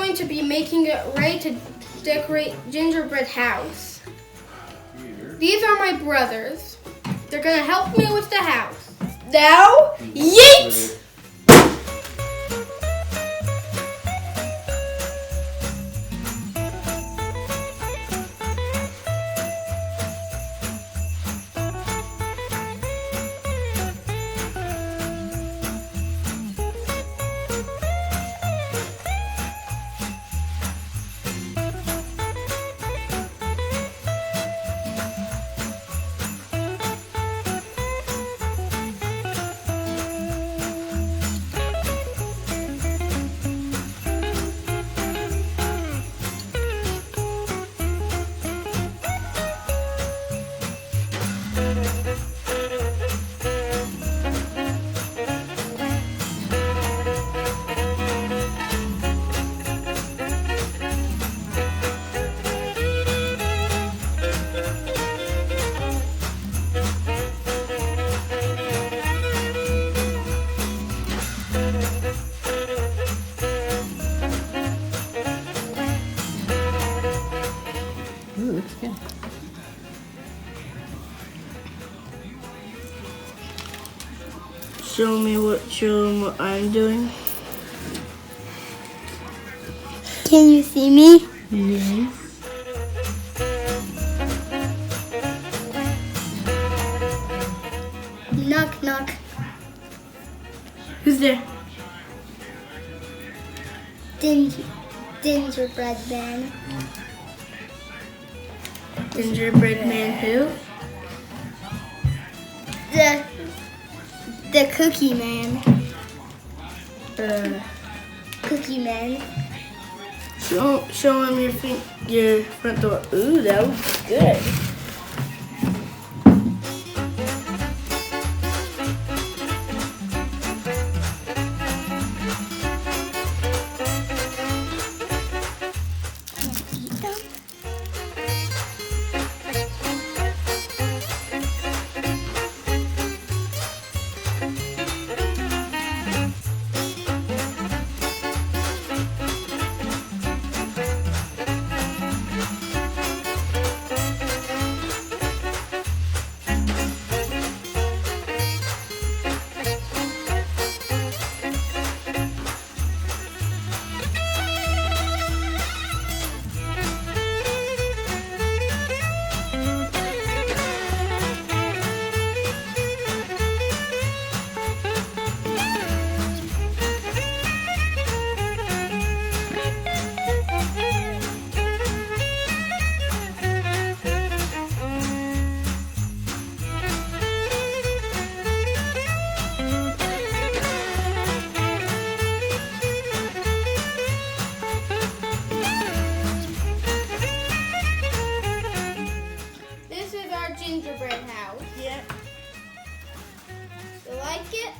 going to be making it ready to decorate gingerbread house. These are my brothers. They're gonna help me with the house. Now, yeet! Ooh, looks good. Show them what I'm doing. Can you see me? Yes. Knock, knock. Who's there? Gingerbread man. Gingerbread man who? The cookie man. Uh, Cookie man. show him your front door. Ooh, that was good. This is our gingerbread house. Yeah. You like it?